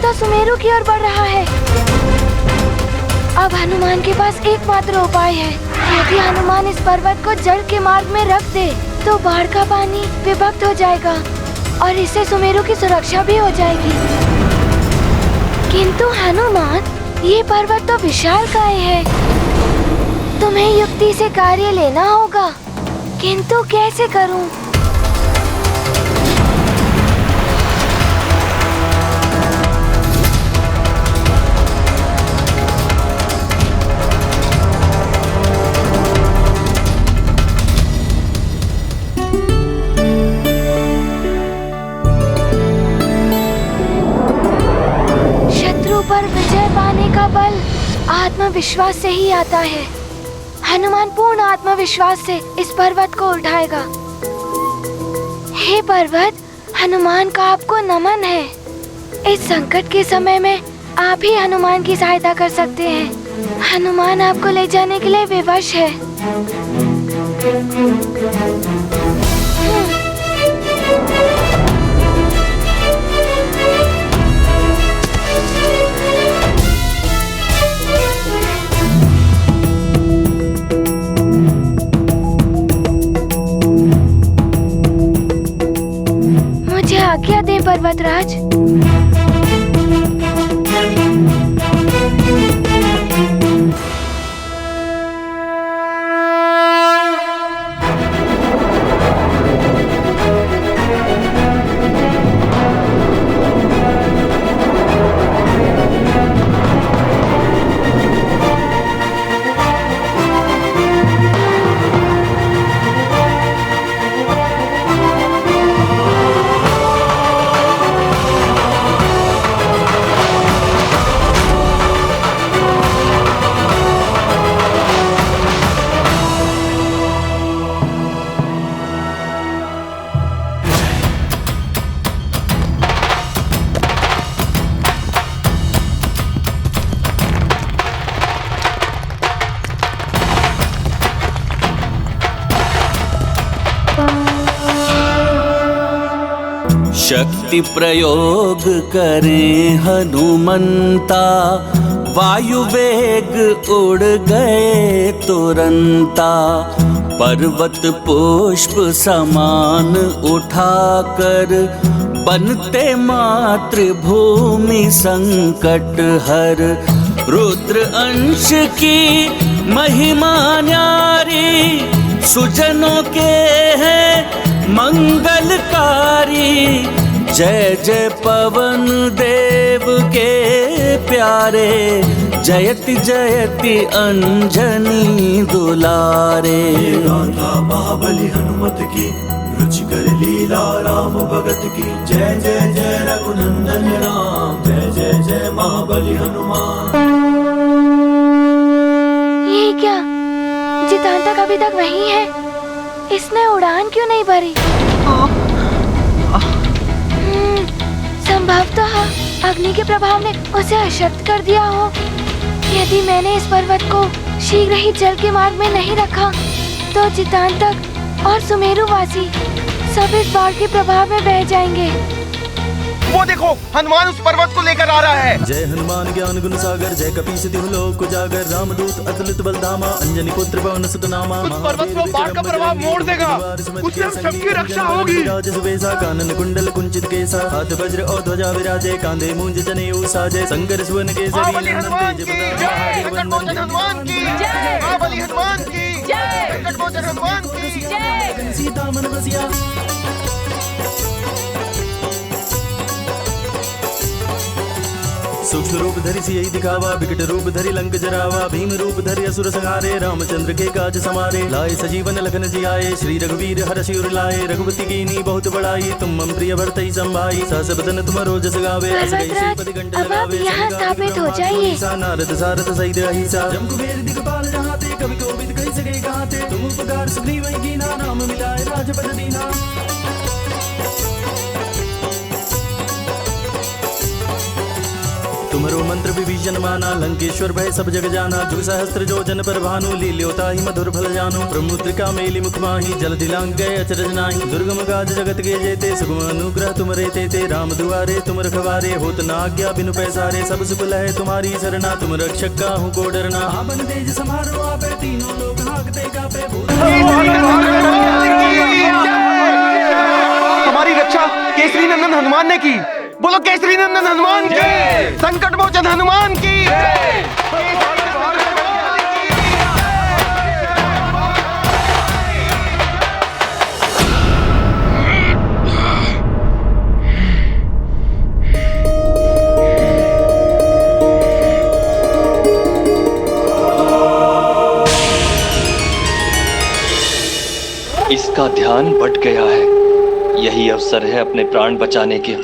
तो सुमेरु की ओर बढ़ रहा है। अब हनुमान के पास एकमात्र उपाय है। यदि हनुमान इस पर्वत को जल के मार्ग में रख दे तो बाढ़ का पानी विभक्त हो जाएगा और इससे सुमेरु की सुरक्षा भी हो जाएगी। किंतु हनुमान, ये पर्वत तो विशालकाय है। तुम्हें युक्ति से कार्य लेना होगा, किंतु कैसे करूं? पर विजय पाने का बल आत्मविश्वास से ही आता है। हनुमान पूर्ण आत्मविश्वास से इस पर्वत को उठाएगा। हे पर्वत, हनुमान का आपको नमन है। इस संकट के समय में आप ही हनुमान की सहायता कर सकते हैं। हनुमान आपको ले जाने के लिए विवश है। आज्ञा दे पर्वतराज। शक्ति प्रयोग करें हनुमंता, वायु वेग उड़ गए तुरंता। पर्वत पुष्प समान उठाकर, बनते मातृभूमि संकट हर। रुद्र अंश की महिमा न्यारी, सुजनों के हैं मंगलकारी। जय जय पवन देव के प्यारे, जयति जयति अंजनी दुलारे। गाथा महाबली हनुमत की, रुचिकर लीला राम भगत की। जय जय जय रघुनंदन राम, जय जय जय महाबली हनुमान। ये क्या, जितांतक अभी तक वहीं है? इसने उड़ान क्यों नहीं भरी? संभवतः अग्नि के प्रभाव ने उसे अशक्त कर दिया हो। यदि मैंने इस पर्वत को शीघ्र ही जल के मार्ग में नहीं रखा तो जितांतक और सुमेरुवासी सब इस बाढ़ के प्रभाव में बह जाएंगे। वो देखो, हनुमान उस पर्वत को लेकर आ रहा है। जय हनुमान ज्ञान गुण सागर, जय कपीस तिहु लोक उजागर। रामदूत अतुलित बलधामा, अंजनी पुत्र पवन सुत नामा। उस पर्वत को बाढ़ का प्रभाव मोड़ देगा, उससे हम सबकी रक्षा होगी। राज सुबेसा, कानन कुंडल कुंचित केसा। हाथ वज्र और ध्वजा विराजे, कांधे मूंज जनेऊ साजे। संकर सुवन केसरी महाबली हनुमान की जय, संकटमोचन हनुमान की जय, महाबली हनुमान की जय, संकटमोचन हनुमान की जय। सीता मन बसिया, सूक्ष्म रूप धरि सियहि दिखावा, विकट रूप धरि लंक जरावा। भीम रूप धरि असुर संहारे, रामचंद्र के काज समारे। लाए सजीवन लखन जियाए, श्री रघुवीर हर्षि उर लाए। रघुपति कीनी बहुत बड़ाई, तुम मम प्रिय भरतहि संभाई। सहस बदन तुमरो जस गावे, अस गई श्रीपति कंठ लगावे। यहाँ स्थापित हो जाइए। नारद सारथ सहित अहिसा, जम कुबेर दिगपाल जहाते। कवि कोविद कहि सके गाते, तुम उपकार सुग्रीव कीना। नाम मिलाए राजपद दीना। तुम्हारो मंत्र विभीषण माना, लंकेश्वर भय सब जग जाना। जुग सहस्त्र जो जन पर भानु, लील्योता ही मधुर फल जानो। ब्रह्मुद्रिका मेली मुख माही, जल दिलांग गए अचरज नाही। दुर्गम काज जगत के जेते, सुगम अनुग्रह तुमरे तेते। राम दुआरे तुम रखवारे, होत न आज्ञा बिनु पैसारे। सब सुख लहे तुम्हारी सरना, तुम रक्षक काहू को डरना। आपन तेज समारो आपे, तीनों लोग हांकते कापे। हमारी रक्षा केसरी नंदन हनुमान ने की। बोलो केसरी नंदन हनुमान की, संकट मोचन हनुमान की। इसका ध्यान भटक गया है। यही अवसर है अपने प्राण बचाने के।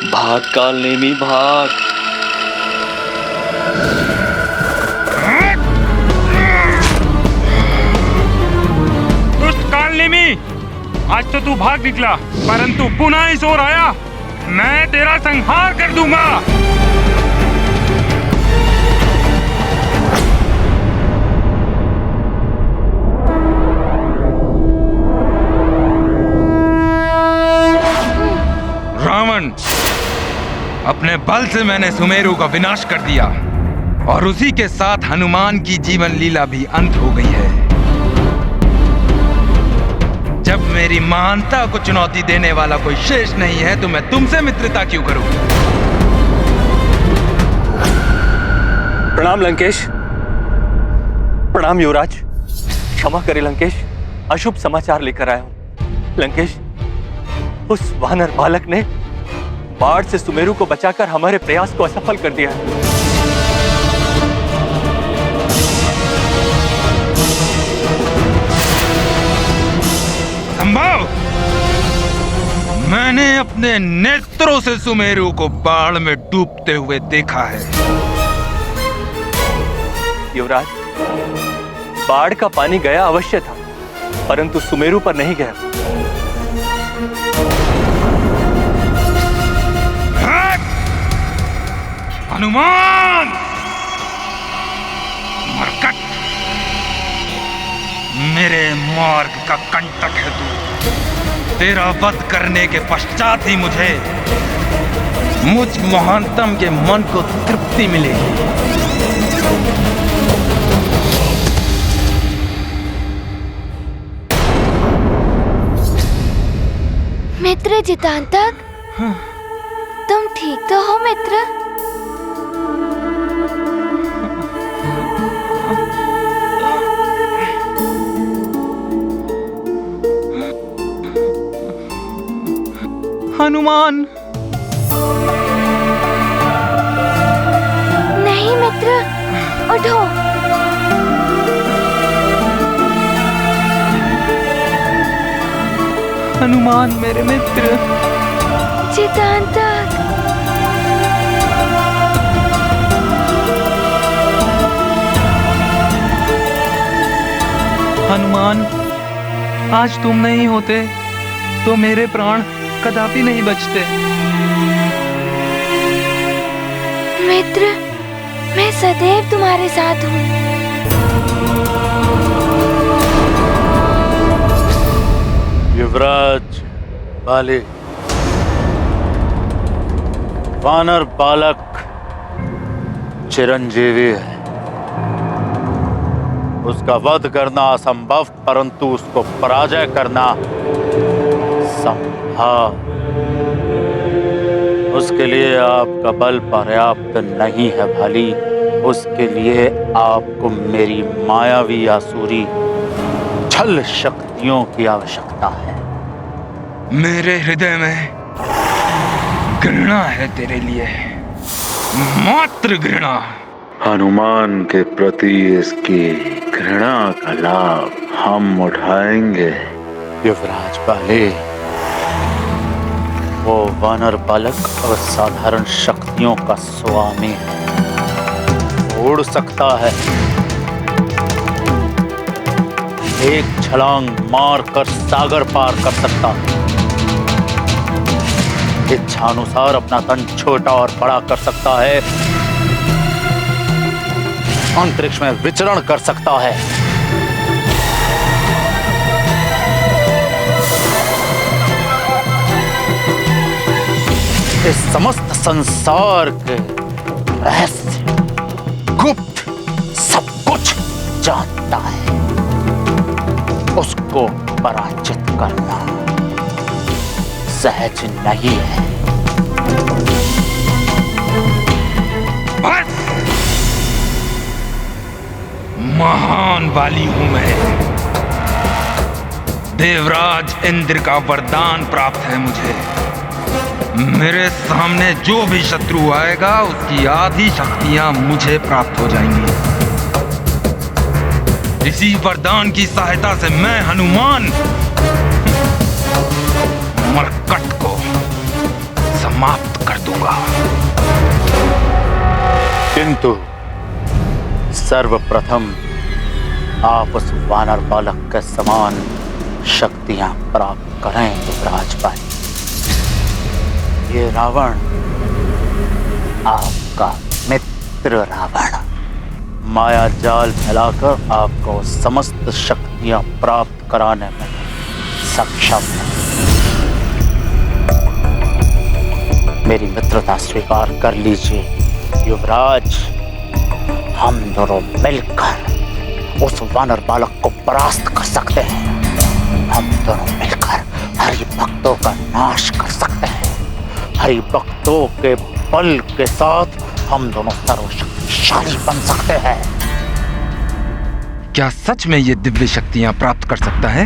भाग काल नेमी भाग। दुष्ट काल नेमी, आज तो तू भाग निकला, परंतु पुनः इस ओर आया, मैं तेरा संहार कर दूंगा। रावण, अपने बल से मैंने सुमेरु का विनाश कर दिया और उसी के साथ हनुमान की जीवन लीला भी अंत हो गई है। जब मेरी महानता को चुनौती देने वाला कोई शेष नहीं है तो मैं तुमसे मित्रता क्यों करूं? प्रणाम लंकेश। प्रणाम युवराज। क्षमा करे लंकेश, अशुभ समाचार लेकर आया हूं। लंकेश, उस वानर बालक ने बाढ़ से सुमेरु को बचाकर हमारे प्रयास को असफल कर दिया है। संभव? मैंने अपने नेत्रों से सुमेरु को बाढ़ में डूबते हुए देखा है। युवराज, बाढ़ का पानी गया अवश्य था, परंतु सुमेरु पर नहीं गया। हनुमान! मरकट! मेरे मार्ग का कंटक है तू। तेरा वध करने के पश्चात ही मुझे मुझ महानतम के मन को तृप्ति मिलेगी। मित्र जितांतक, तुम ठीक तो हो मित्र? हनुमान! नहीं मित्र, उठो। हनुमान मेरे मित्र। जितांतक। हनुमान, आज तुम नहीं होते तो मेरे प्राण कदापि नहीं बचते। मित्र, मैं सदैव तुम्हारे साथ हूँ। युवराज बाले, वानर बालक चिरंजीवी है। उसका वध करना असंभव, परंतु उसको पराजय करना संभव। उसके लिए आपका बल पर्याप्त नहीं है भाली। उसके लिए आपको मेरी मायावी आसुरी छल शक्तियों की आवश्यकता है। मेरे हृदय में घृणा है तेरे लिए, मात्र घृणा। हनुमान के प्रति इसकी घृणा का लाभ हम उठाएंगे। युवराज बाले, वो वानर बालक असाधारण शक्तियों का स्वामी है। उड़ सकता है, एक छलांग मारकर सागर पार कर सकता है। इच्छानुसार अपना तन छोटा और बड़ा कर सकता है, अंतरिक्ष में विचरण कर सकता है। इस समस्त संसार के रहस्य गुप्त सब कुछ जानता है। उसको पराजित करना सहज नहीं है। बस! महान वाली हूं मैं। देवराज इंद्र का वरदान प्राप्त है मुझे। मेरे सामने जो भी शत्रु आएगा उसकी आधी शक्तियां मुझे प्राप्त हो जाएंगी। इसी वरदान की सहायता से मैं हनुमान मरकट को समाप्त कर दूंगा। किंतु सर्वप्रथम आप उस वानर बालक के समान शक्तियां प्राप्त करें युवराज भाई। ये रावण आपका मित्र रावण माया जाल फैलाकर आपको समस्त शक्तियां प्राप्त कराने में सक्षम है। मेरी मित्रता स्वीकार कर लीजिए युवराज। हम दोनों मिलकर उस वानर बालक को परास्त कर सकते हैं। हम दोनों मिलकर हरि भक्तों का नाश कर सकते हैं। हरि भक्तों के बल के साथ हम दोनों सर्वशक्तिशाली बन सकते हैं। क्या सच में ये दिव्य शक्तियां प्राप्त कर सकता है?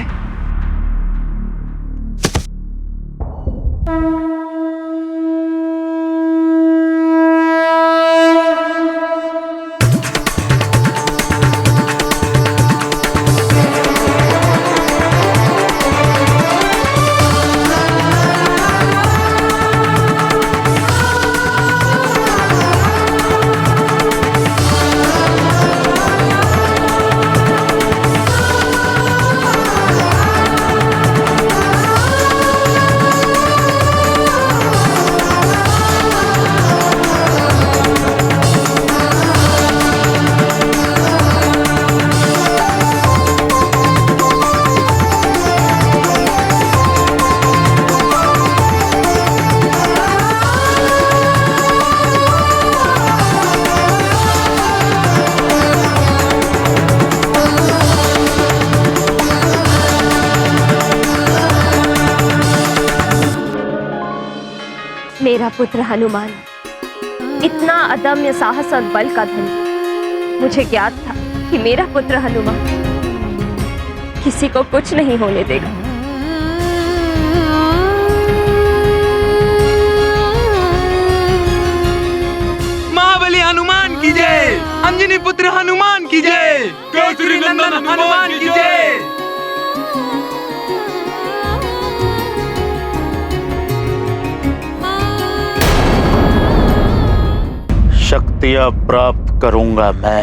मेरा पुत्र हनुमान इतना अदम्य साहस और बल का धनी। मुझे ज्ञात था कि मेरा पुत्र हनुमान किसी को कुछ नहीं होने देगा। महाबली हनुमान की जय। अंजनी पुत्र हनुमान की जय। केसरी नंदन हनुमान की जय। शक्तियां प्राप्त करूंगा मैं।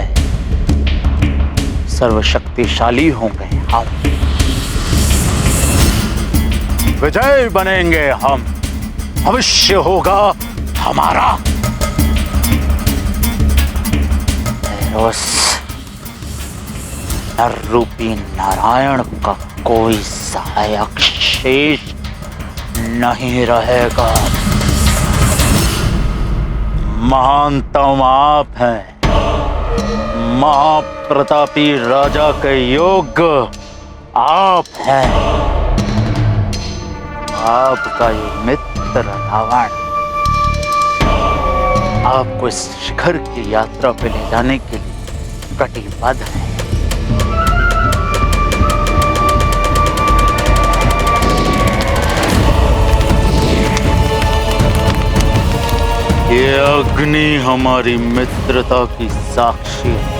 सर्वशक्तिशाली होंगे हम। विजय बनेंगे हम। भविष्य होगा हमारा। उस नर रूपी नारायण का कोई सहायक शेष नहीं रहेगा। महानतम आप हैं। महाप्रतापी राजा के योग्य आप हैं। आपका ये मित्र रावण आपको इस शिखर की यात्रा पे ले जाने के लिए कटिबद्ध है। ये अग्नि हमारी मित्रता की साक्षी है।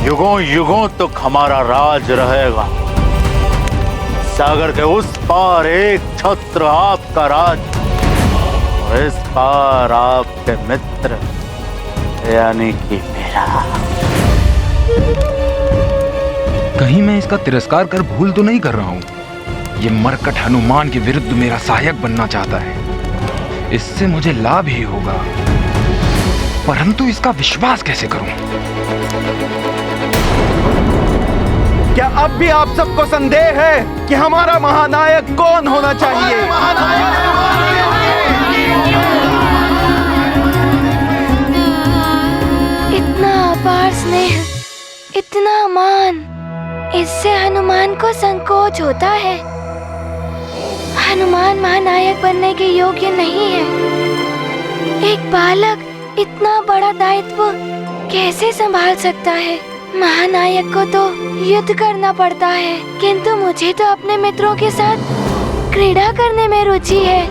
युगों युगों तक हमारा राज रहेगा। सागर के उस पार एक छत्र आपका राज, और इस पार आपके मित्र यानी कि मेरा। कहीं मैं इसका तिरस्कार कर भूल तो नहीं कर रहा हूं? ये मरकट हनुमान के विरुद्ध मेरा सहायक बनना चाहता है। इससे मुझे लाभ ही होगा, परंतु इसका विश्वास कैसे करूं? क्या अब भी आप सबको संदेह है कि हमारा महानायक कौन होना चाहिए? इतना अपार स्नेह, इतना मान, इससे हनुमान को संकोच होता है। हनुमान महानायक बनने के योग्य नहीं है। एक बालक इतना बड़ा दायित्व कैसे संभाल सकता है? महानायक को तो युद्ध करना पड़ता है, किंतु मुझे तो अपने मित्रों के साथ क्रीड़ा करने में रुचि है।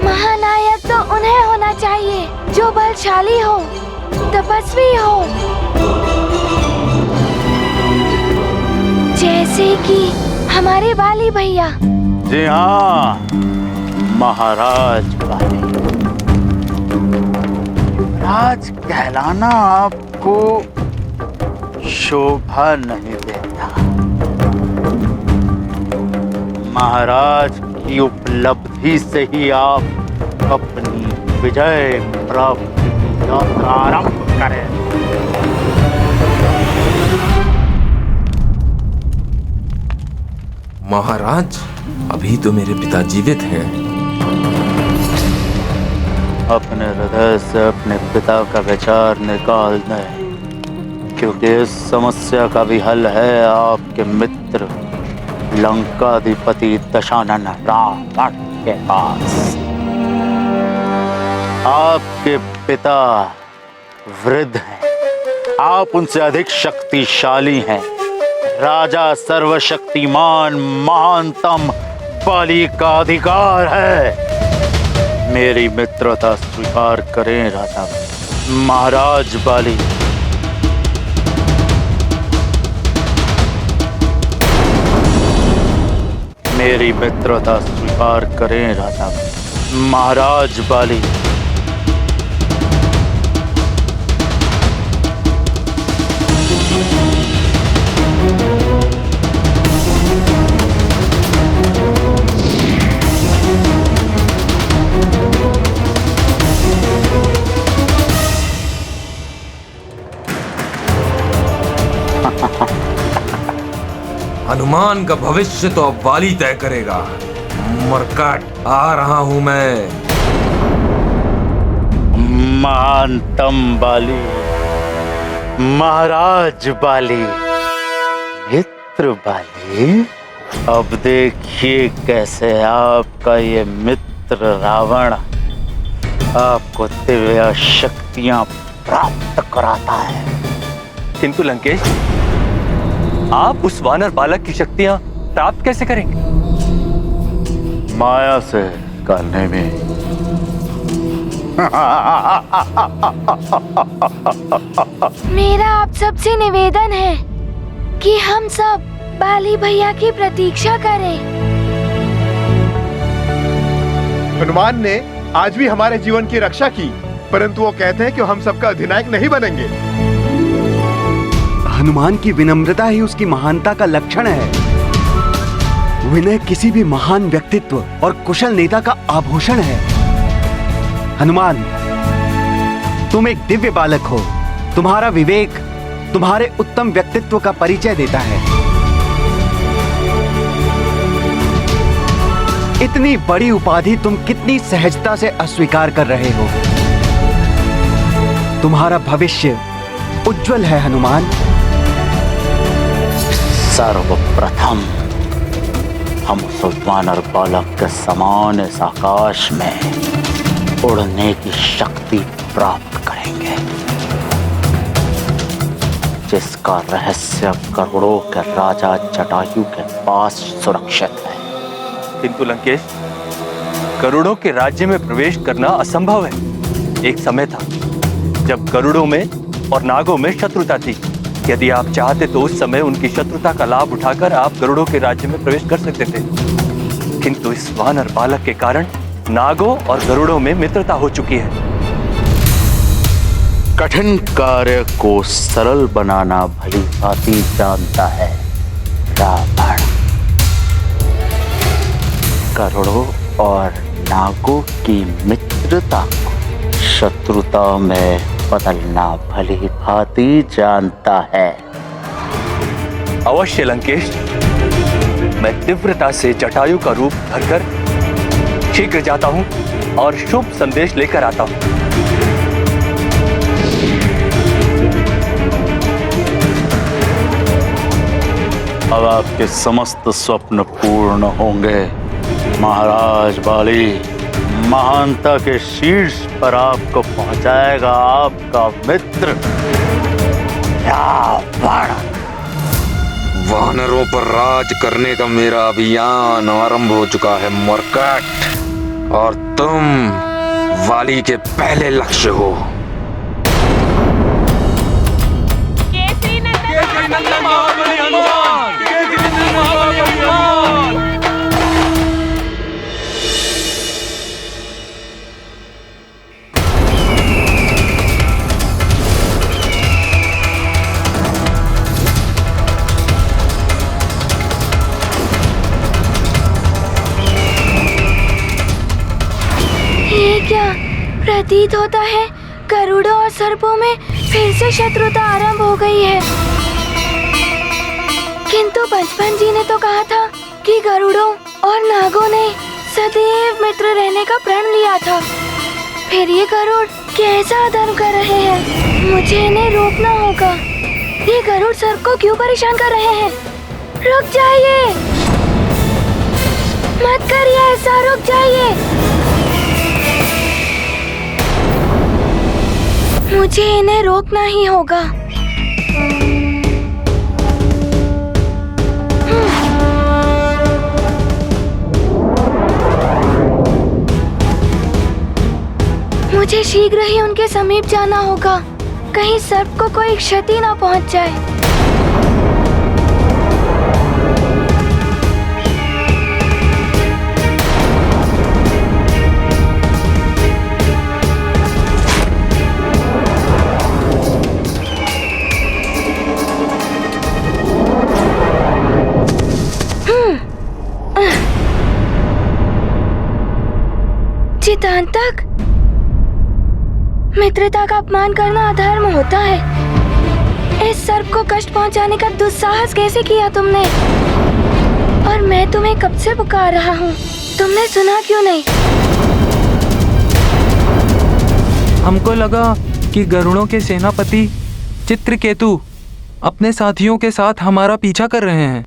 महानायक तो उन्हें होना चाहिए जो बलशाली हो, तपस्वी हो, जैसे कि हमारे बाली भैया। जी हाँ महाराज बाली। राज कहलाना आपको शोभा नहीं देता। महाराज की उपलब्धि से ही आप अपनी विजय प्राप्ति की यात्रा आरंभ करें। महाराज, अभी तो मेरे पिता जीवित हैं। अपने हृदय से अपने पिता का विचार निकाल दें, क्योंकि इस समस्या का भी हल है आपके मित्र लंकाधिपति दशानन रावण के पास। आपके पिता वृद्ध हैं, आप उनसे अधिक शक्तिशाली हैं। राजा सर्वशक्तिमान महानतम बाली का अधिकार है। मेरी मित्रता स्वीकार करें राजा महाराज बाली। मेरी मित्रता स्वीकार करें राजा महाराज बाली। हनुमान का भविष्य तो अब बाली तय करेगा। मरकट, आ रहा हूं मैं। महानतम बाली, महाराज बाली, मित्र बाली। अब देखिए कैसे आपका ये मित्र रावण आपको दिव्य शक्तियां प्राप्त कराता है। किंतु लंकेश, आप उस वानर बालक की शक्तियां प्राप्त कैसे करेंगे? माया से करने में। मेरा आप सबसे निवेदन है कि हम सब बाली भैया की प्रतीक्षा करें। हनुमान ने आज भी हमारे जीवन की रक्षा की, परंतु वो कहते हैं कि हम सबका अधिनायक नहीं बनेंगे। हनुमान की विनम्रता ही उसकी महानता का लक्षण है। विनय किसी भी महान व्यक्तित्व और कुशल नेता का आभूषण है। हनुमान, तुम एक दिव्य बालक हो। तुम्हारा विवेक तुम्हारे उत्तम व्यक्तित्व का परिचय देता है। इतनी बड़ी उपाधि तुम कितनी सहजता से अस्वीकार कर रहे हो। तुम्हारा भविष्य उज्जवल है हनुमान। सर्वप्रथम हम उस वानर बालक के समान इस आकाश में उड़ने की शक्ति प्राप्त करेंगे, जिसका रहस्य करोड़ों के राजा जटायु के पास सुरक्षित है। किंतु लंकेश, गरुड़ों के राज्य में प्रवेश करना असंभव है। एक समय था जब गरुड़ों में और नागों में शत्रुता थी। यदि आप चाहते तो उस समय उनकी शत्रुता का लाभ उठाकर आप गरुड़ों के राज्य में प्रवेश कर सकते थे, किंतु इस वानर बालक के कारण नागों और गरुड़ों में मित्रता हो चुकी है। कठिन कार्य को सरल बनाना भली भांति जानता है रावण करोड़ों और नागों की मित्रता को शत्रुता में बदलना भली भांति जानता है। अवश्य लंकेश, मैं तीव्रता से जटायु का रूप धरकर शीघ्र जाता हूं और शुभ संदेश लेकर आता हूं। अब आपके समस्त स्वप्न पूर्ण होंगे महाराज बाली। महानता के शीर्ष पर आपको पहुंचाएगा आपका मित्र रावण। वानरों पर राज करने का मेरा अभियान आरंभ हो चुका है मरकट, और तुम वाली के पहले लक्ष्य हो। क्या प्रतीत होता है गरुड़ों और सर्पों में फिर से शत्रुता आरंभ हो गई है। किंतु बचपन जी ने तो कहा था कि गरुड़ों और नागों ने सदैव मित्र रहने का प्रण लिया था। फिर ये गरुड़ कैसा अधर्म कर रहे हैं? मुझे इन्हें रोकना होगा। ये गरुड़ सर्प को क्यों परेशान कर रहे हैं? रुक जाइए, मत करिए ऐसा, रुक जाइए। मुझे इन्हें रोकना ही होगा। मुझे शीघ्र ही उनके समीप जाना होगा, कहीं सर्प को कोई क्षति ना पहुंच जाए। चितांतक, मित्रता का अपमान करना अधर्म होता है। इस सर्प को कष्ट पहुंचाने का दुस्साहस कैसे किया तुमने? और मैं तुम्हें कब से पुकार रहा हूँ, तुमने सुना क्यों नहीं? हमको लगा कि गरुड़ों के सेनापति चित्रकेतु अपने साथियों के साथ हमारा पीछा कर रहे हैं।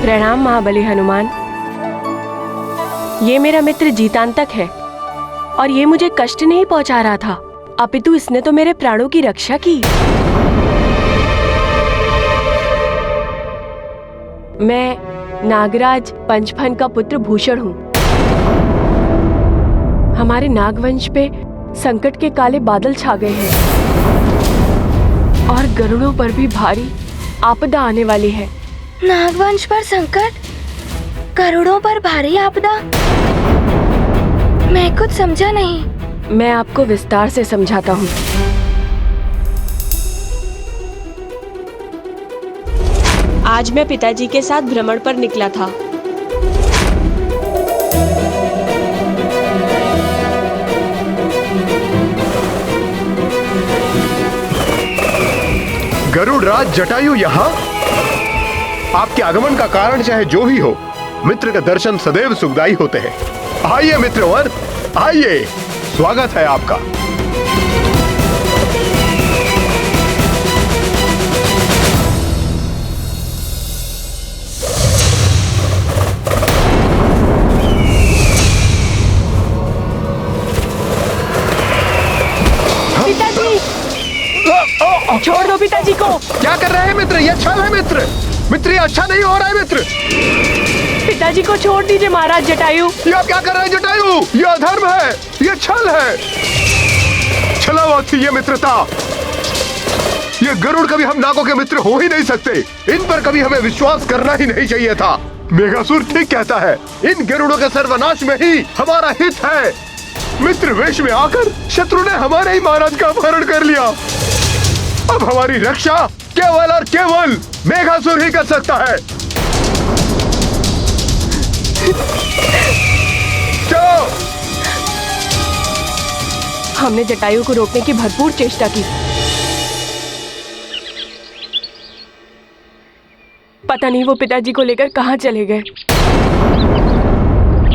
प्रणाम महाबली हनुमान। ये मेरा मित्र जीतांतक है और ये मुझे कष्ट नहीं पहुंचा रहा था, अपितु इसने तो मेरे प्राणों की रक्षा की। मैं नागराज पंचफन का पुत्र भूषण हूँ। हमारे नागवंश पे संकट के काले बादल छा गए हैं और गरुड़ों पर भी भारी आपदा आने वाली है। नागवंश पर संकट, गरुड़ों पर भारी आपदा? मैं कुछ समझा नहीं। मैं आपको विस्तार से समझाता हूँ। आज मैं पिताजी के साथ भ्रमण पर निकला था। गरुड़ राज जटायु यहाँ? आपके आगमन का कारण चाहे जो भी हो, मित्र का दर्शन सदैव सुखदायी होते हैं। आइए मित्रवर, आइए, स्वागत है आपका। पिताजी, छोड़ दो पिताजी को। क्या कर रहे हैं मित्र? यह छल है मित्र। मित्र ये अच्छा नहीं हो रहा है मित्र। पिताजी को छोड़ दीजिए महाराज जटायु। ये आप क्या कर रहे हैं जटायु? ये अधर्म है, ये छल है, छलावत थी ये मित्रता। ये गरुड़ कभी हम नागों के मित्र हो ही नहीं सकते। इन पर कभी हमें विश्वास करना ही नहीं चाहिए था। मेघासुर ठीक कहता है, इन गरुड़ों के सर्वनाश में ही हमारा हित है। मित्र वेश में आकर शत्रु ने हमारे ही महाराज का अपहरण कर लिया। अब हमारी रक्षा केवल और केवल मेघासुर ही कर सकता है। क्यों? हमने जटायु को रोकने की भरपूर चेष्टा की। पता नहीं वो पिताजी को लेकर कहाँ चले गए।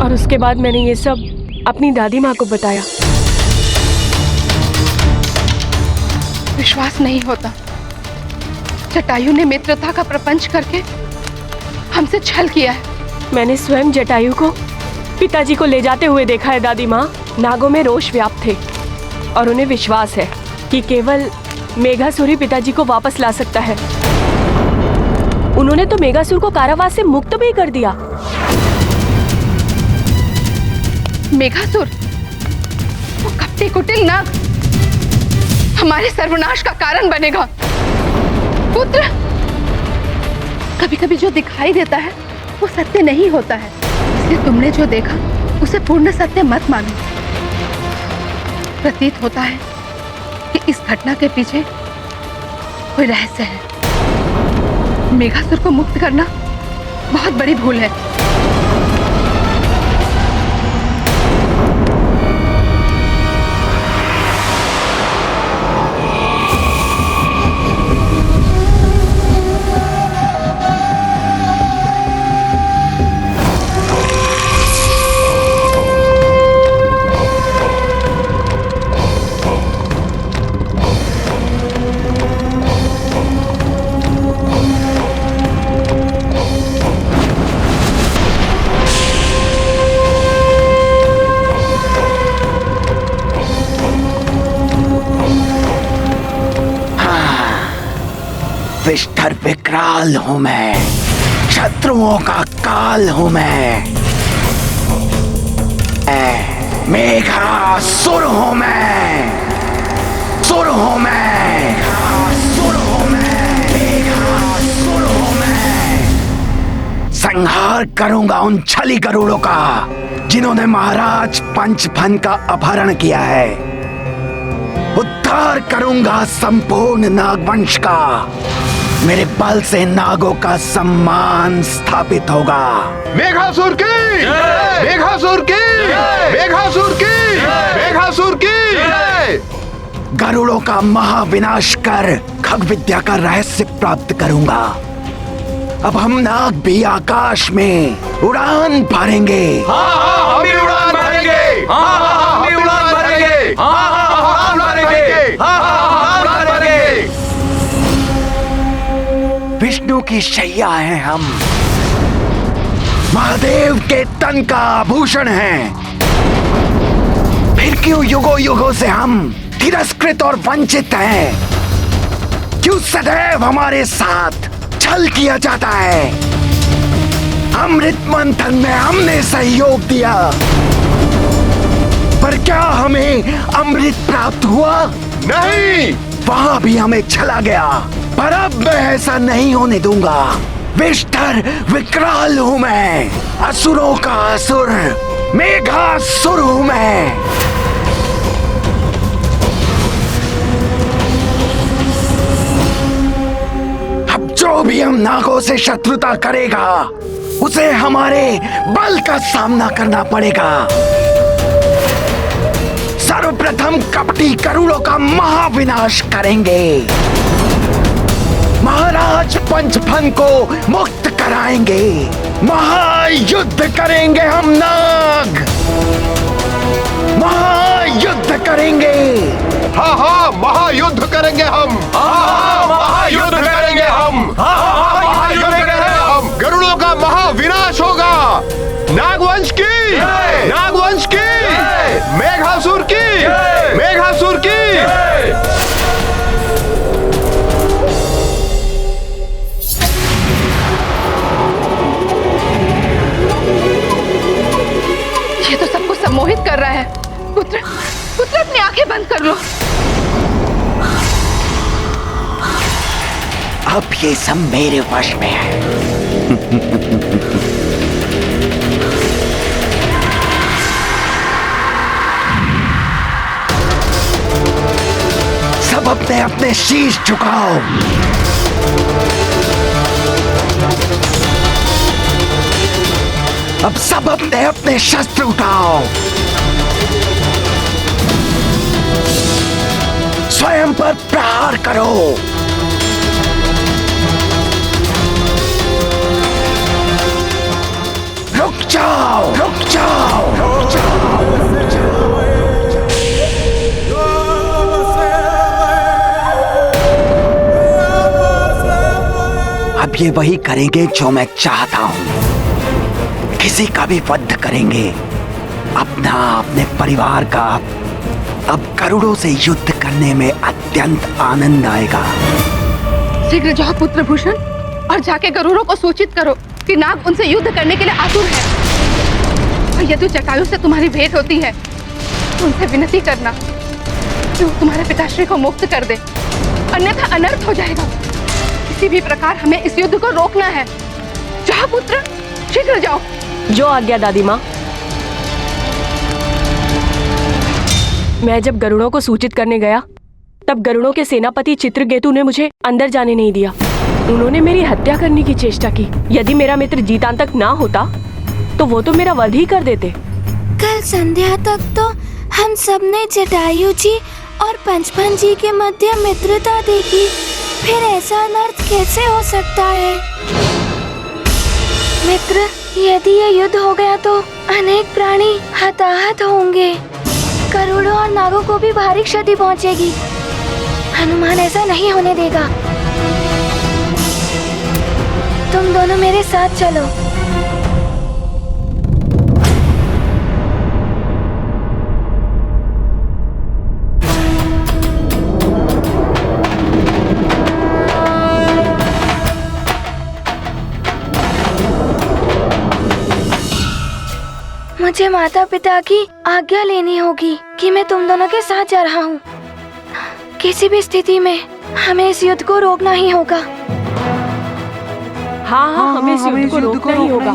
और उसके बाद मैंने ये सब अपनी दादी माँ को बताया। विश्वास नहीं होता, जटायु ने मित्रता का प्रपंच करके हमसे छल किया है। मैंने स्वयं जटायु को पिताजी को ले जाते हुए देखा है दादी माँ। नागों में रोष व्याप्त थे और उन्हें विश्वास है कि केवल मेघासुर ही पिताजी को वापस ला सकता है। उन्होंने तो मेघासुर को कारावास से मुक्त भी कर दिया। मेघासुर, वो कपटी कुटिल नाग हमारे सर्वनाश का कारण बनेगा। पुत्र, कभी कभी जो दिखाई देता है वो सत्य नहीं होता है, इसलिए तुमने जो देखा उसे पूर्ण सत्य मत मानो। प्रतीत होता है कि इस घटना के पीछे कोई रहस्य है। मेघासुर को मुक्त करना बहुत बड़ी भूल है। विष्ठर विकराल हूं मैं, शत्रुओं का काल हूं मैं। मेघासुर हूं मैं, सुर हूं मैं, सुर हूं मैं, मेघासुर हूं मैं। संहार करूंगा उन छली गरुड़ों का जिन्होंने महाराज पंचफन का अपहरण किया है। उद्धार करूंगा संपूर्ण नागवंश का। मेरे बल से नागों का सम्मान स्थापित होगा। मेघासुर की, मेघासुर की, मेघासुर की, मेघासुर की। गरुड़ों का महाविनाश कर खग विद्या का रहस्य प्राप्त करूंगा। अब हम नाग भी आकाश में उड़ान भरेंगे। हम भी उड़ान भरेंगे। हम भी उड़ान भरेंगे। उड़ान भरेंगे। उड़ान भरेंगे। विष्णु की शैया हैं हम, महादेव के तन का आभूषण हैं। फिर क्यों युगों युगों से हम तिरस्कृत और वंचित हैं? क्यों सदैव हमारे साथ छल किया जाता है? अमृत मंथन में हमने सहयोग दिया, पर क्या हमें अमृत प्राप्त हुआ? नहीं, वहां भी हमें छला गया। पर अब मैं ऐसा नहीं होने दूंगा। विष्ठर विकराल हूं मैं, असुरों का असुर, मेघासुर हूं मैं। अब जो भी हम नागों से शत्रुता करेगा उसे हमारे बल का सामना करना पड़ेगा। सर्वप्रथम कपटी गरुड़ों का महाविनाश करेंगे। महाराज पंचफन को मुक्त कराएंगे। महायुद्ध करेंगे हम नाग, महायुद्ध करेंगे। हाँ हाँ, महायुद्ध करेंगे हम। हाँ, महायुद्ध करेंगे हम। महायुद्ध करेंगे हम। गरुड़ों का महाविनाश होगा। नागवंश की, नागवंश की, मेघासुर की, मेघासुर की। अब ये सब मेरे वश में है। सब अपने अपने शीश झुकाओ। अब सब अपने अपने शस्त्र उठाओ। स्वयं पर प्रहार करो। रुक जाओ, रुक जाओ, रुक जाओ, रुक जाओ। अब ये वही करेंगे जो मैं चाहता हूं। किसी का भी वध करेंगे। अपना, अपने परिवार का। अब गरुड़ों से युद्ध करने में अत्यंत आनंद आएगा। शीघ्र जाओ पुत्रभूषण और जाके गरुड़ों को सूचित करो कि नाग उनसे युद्ध करने के लिए आतुर है। और यदि जटायु से तुम्हारी भेंट होती है तो उनसे विनती करना कि वो तुम्हारे पिताश्री को मुक्त कर दे, अन्यथा अनर्थ हो जाएगा। किसी भी प्रकार हमें इस युद्ध को रोकना है। जाओ पुत्र, शीघ्र जाओ। जो आज्ञा दादी माँ। मैं जब गरुड़ों को सूचित करने गया तब गरुड़ों के सेनापति चित्रकेतु ने मुझे अंदर जाने नहीं दिया। उन्होंने मेरी हत्या करने की चेष्टा की। यदि मेरा मित्र जीतांतक ना होता तो वो तो मेरा वध ही कर देते। कल संध्या तक तो हम सबने जटायु जी और पंचफन जी के मध्य मित्रता देखी, फिर ऐसा अनर्थ कैसे हो सकता है? मित्र, यदि ये युद्ध हो गया तो अनेक प्राणी हताहत होंगे। करोड़ों और नागों को भी भारी क्षति पहुंचेगी। हनुमान ऐसा नहीं होने देगा। तुम दोनों मेरे साथ चलो। मुझे माता पिता की आज्ञा लेनी होगी कि मैं तुम दोनों के साथ जा रहा हूँ। किसी भी स्थिति में हमें इस युद्ध को रोकना ही होगा। हाँ, हमें इस युद्ध को रोकना ही होगा।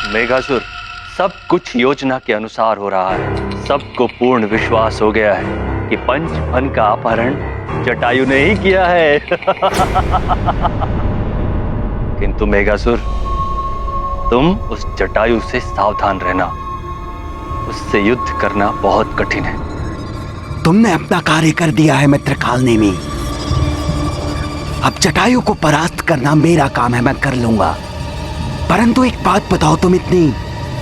मेघासुर, सब कुछ योजना के अनुसार हो रहा है। सबको पूर्ण विश्वास हो गया है कि पंचफन का अपहरण जटायु ने ही किया है। किंतु मेघासुर, तुम उस जटायु से सावधान रहना। उससे युद्ध करना बहुत कठिन है। तुमने अपना कार्य कर दिया है मित्रकालनेमी। अब जटायु को परास्त करना मेरा काम है, मैं कर लूंगा। परंतु एक बात बताओ, तुम इतनी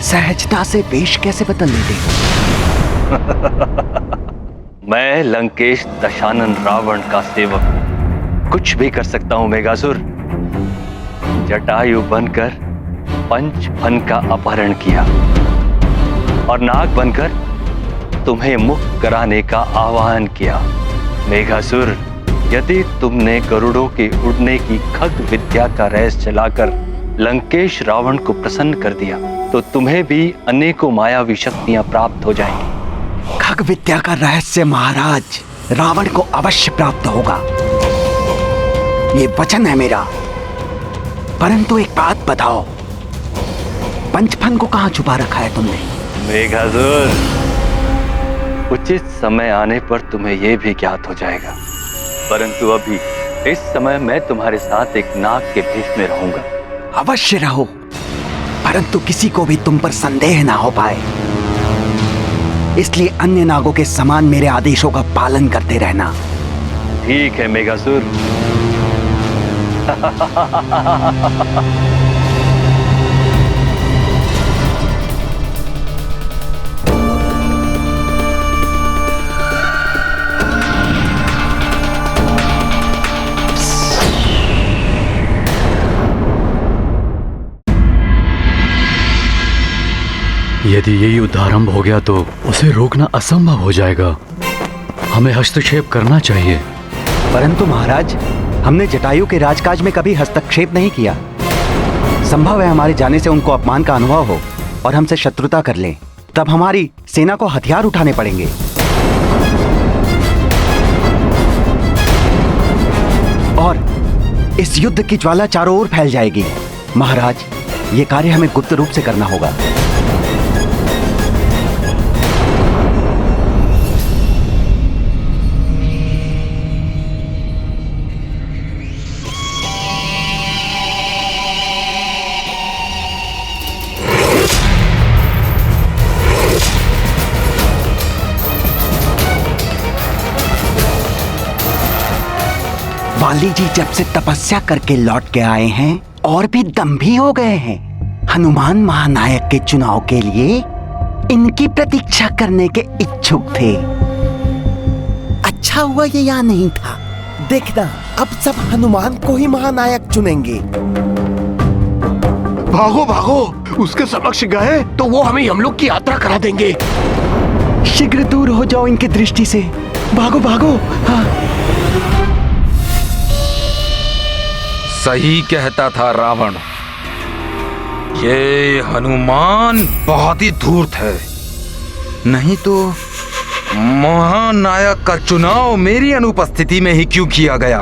सहजता से वेश कैसे बदल लेते हो? मैं लंकेश दशानन रावण का सेवक हूं। कुछ भी कर सकता हूं मेघासुर। जटायु बनकर पंचफन का अपहरण किया और नाग बनकर तुम्हें मुक्त कराने का आह्वान किया। मेघासुर, यदि तुमने गरुड़ों के उड़ने की खग विद्या का रहस्य चलाकर लंकेश रावण को प्रसन्न कर दिया तो तुम्हें भी अनेकों मायावी शक्तियां प्राप्त हो जाएंगी। खग विद्या का रहस्य महाराज रावण को अवश्य प्राप्त होगा, ये वचन है मेरा। परंतु एक बात बताओ, पंचफन को कहां छुपा रखा है तुमने? मेघासुर, उचित समय आने पर तुम्हें यह भी ज्ञात हो जाएगा। परंतु अभी इस समय मैं तुम्हारे साथ एक नाग के भेष में रहूंगा। अवश्य रहो, परंतु किसी को भी तुम पर संदेह ना हो पाए, इसलिए अन्य नागों के समान मेरे आदेशों का पालन करते रहना। ठीक है मेघासुर। यदि ये युद्ध आरंभ हो गया तो उसे रोकना असंभव हो जाएगा। हमें हस्तक्षेप करना चाहिए। परंतु महाराज, हमने जटायु के राजकाज में कभी हस्तक्षेप नहीं किया। संभव है हमारे जाने से उनको अपमान का अनुभव हो और हमसे शत्रुता कर लें, तब हमारी सेना को हथियार उठाने पड़ेंगे। और इस युद्ध की ज्वाला चारों ओर फैल जाएगी। महाराज, ये कार्य हमें गुप्त रूप से करना होगा। वाली जी जब से तपस्या करके लौट के आए हैं और भी दम्भी हो गए हैं। हनुमान महानायक के चुनाव के लिए इनकी प्रतीक्षा करने के इच्छुक थे। अच्छा हुआ ये यहाँ नहीं था। देखना, अब सब हनुमान को ही महानायक चुनेंगे। भागो भागो, उसके समक्ष गए तो वो हमें यमलोक की यात्रा करा देंगे। शीघ्र दूर हो जाओ इनकी दृष्टि से। भागो भागो। हाँ। सही कहता था रावण, ये हनुमान बहुत ही धूर्त है। नहीं तो महानायक का चुनाव मेरी अनुपस्थिति में ही क्यों किया गया?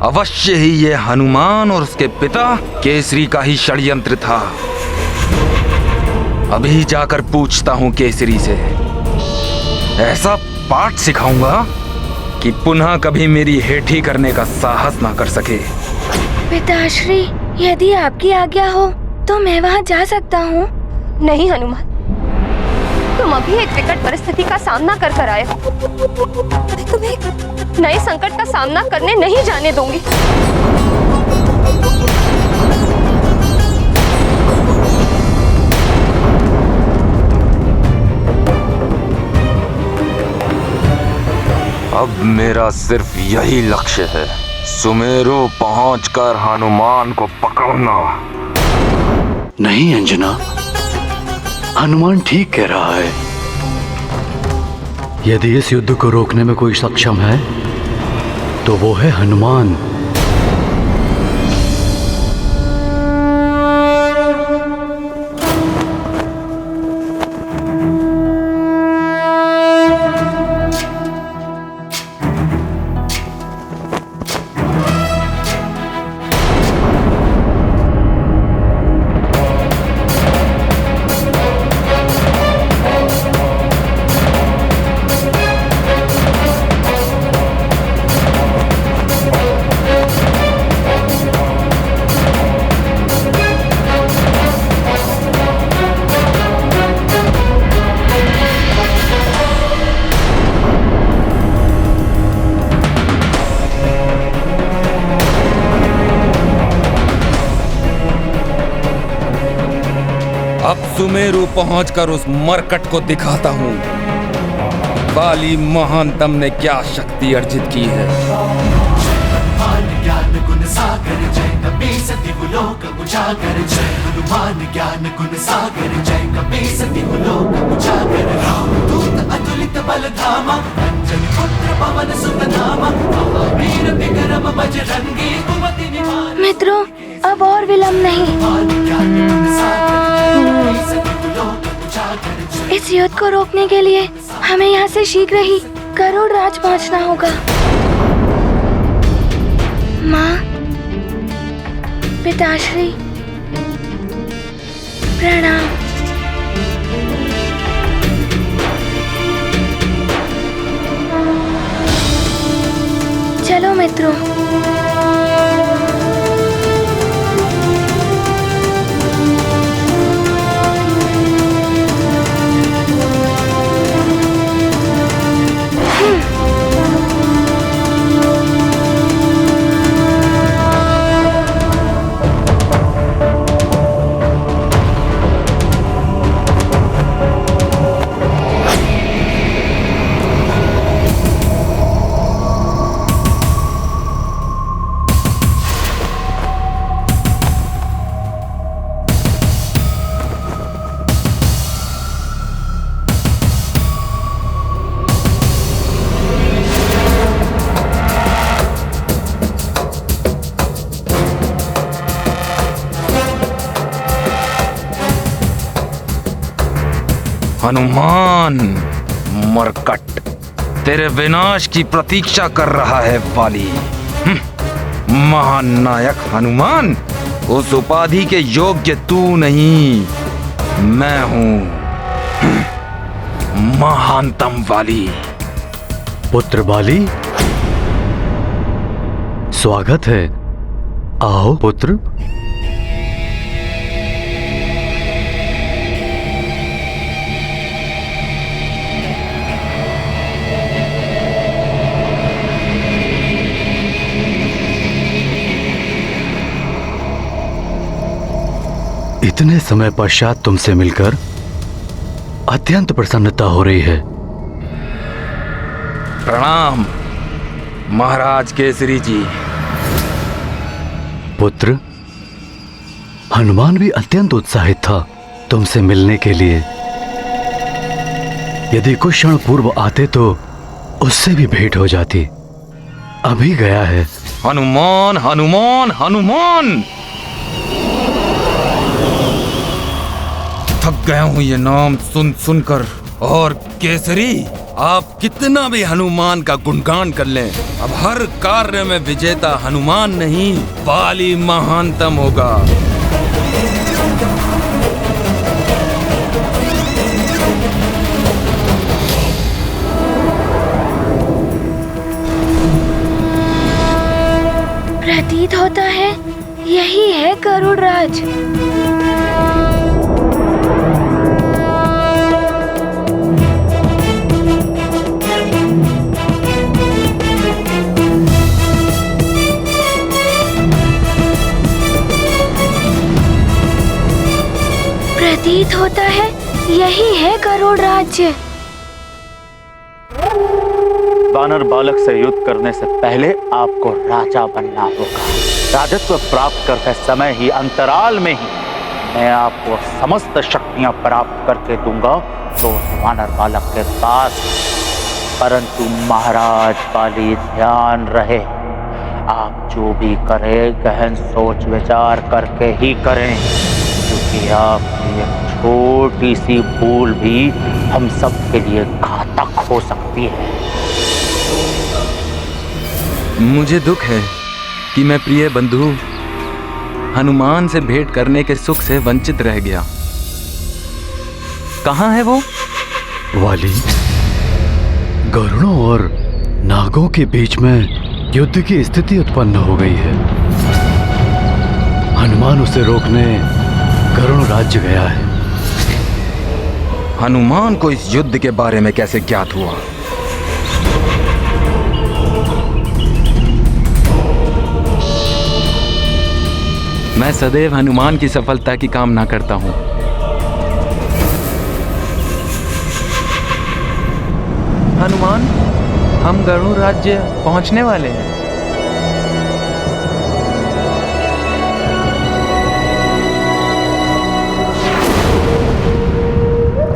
अवश्य ही ये हनुमान और उसके पिता केसरी का ही षड्यंत्र था। अभी जाकर पूछता हूँ केसरी से, ऐसा पाठ सिखाऊंगा कि पुनः कभी मेरी हेठी करने का साहस ना कर सके। पिताश्री, यदि आपकी आज्ञा हो तो मैं वहाँ जा सकता हूँ। नहीं हनुमान, तुम अभी एक विकट परिस्थिति का सामना कर आए हो। मैं तुम्हें एक नए संकट का सामना करने नहीं जाने दूंगी। अब मेरा सिर्फ यही लक्ष्य है, सुमेरु पहुंचकर हनुमान को पकड़ना। नहीं अंजना, हनुमान ठीक कह रहा है। यदि इस युद्ध को रोकने में कोई सक्षम है तो वो है हनुमान। सुमेरु पहुंचकर उस मरकट को दिखाता हूं, बाली महानतम ने क्या शक्ति अर्जित की है। ज्ञान गुण सागर जय कपीसति लोक उजागर, जय हनुमान ज्ञान गुण सागर जय कपीसति लोक उजागर। रामदूत अतुलित बल धामा, अंजनी पुत्र पवन सुत नामा, महावीर विक्रम बजरंगी कुमति निवार। मित्रों, अब और विलंब नहीं। इस युद्ध को रोकने के लिए हमें यहाँ से शीघ्र ही गरुड़ राज पहुँचना होगा। माँ, पिताश्री, प्रणाम। मित्रों। हनुमान मरकट, तेरे विनाश की प्रतीक्षा कर रहा है वाली। महानायक हनुमान, उस उपाधि के योग्य तू नहीं, मैं हूं महानतम वाली। पुत्र बाली, स्वागत है। आओ पुत्र। इतने समय पश्चात तुमसे मिलकर अत्यंत प्रसन्नता हो रही है। प्रणाम महाराज केसरी जी। पुत्र, हनुमान भी अत्यंत उत्साहित था तुमसे मिलने के लिए। यदि कुछ क्षण पूर्व आते तो उससे भी भेंट हो जाती। अभी गया है। हनुमान हनुमान हनुमान, थक गया हूं ये नाम सुन सुनकर। और केसरी, आप कितना भी हनुमान का गुणगान कर लें, अब हर कार्य में विजेता हनुमान नहीं, बाली महानतम होगा। प्रतीत होता है यही है गरुड़ राज। प्रतीत होता है यही है गरुड़ राज्य। वानर बालक से युद्ध करने से पहले आपको राजा बनना होगा। राजत्व प्राप्त करते समय ही, अंतराल में ही, मैं आपको समस्त शक्तियां प्राप्त करके दूंगा तो वानर बालक के पास। परंतु महाराज बाली, ध्यान रहे, आप जो भी करें गहन सोच विचार करके ही करें, क्योंकि आपकी एक छोटी सी भूल भी हम सब के लिए घातक हो सकती है। मुझे दुख है कि मैं प्रिय बंधु हनुमान से भेंट करने के सुख से वंचित रह गया। कहाँ है वो? वाली, गरुड़ों और नागों के बीच में युद्ध की स्थिति उत्पन्न हो गई है। हनुमान उसे रोकने गरुड़ राज्य गया है। हनुमान को इस युद्ध के बारे में कैसे ज्ञात हुआ? मैं सदैव हनुमान की सफलता की कामना करता हूं। हनुमान, हम गरुड़ राज्य पहुंचने वाले हैं।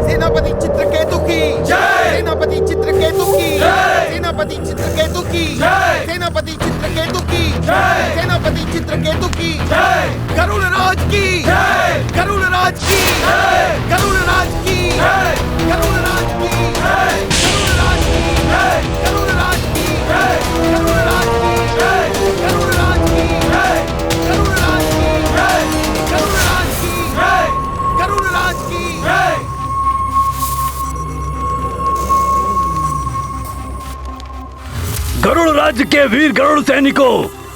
सेनापति चित्रकेतु की जय। सेनापति चित्रकेतु की जय। सेनापति चित्रकेतु की जय। सेनापति चित्रकेतु की जय। सेनापति चित्रकेतु की जय। गरुड़ राज की जय। गरुड़ राज की जय। गरुड़ राज की जय। गरुड़ राज की जय। गरुड़ राज की जय। गरुड़ राज की जय। गरुड़ राज की जय। गरुड़ राज की जय। गरुड़ राज की जय। गरुड़ राज की जय। गरुड़ राज की जय। गरुड़ राज्य के वीर गरुड़ सैनिकों,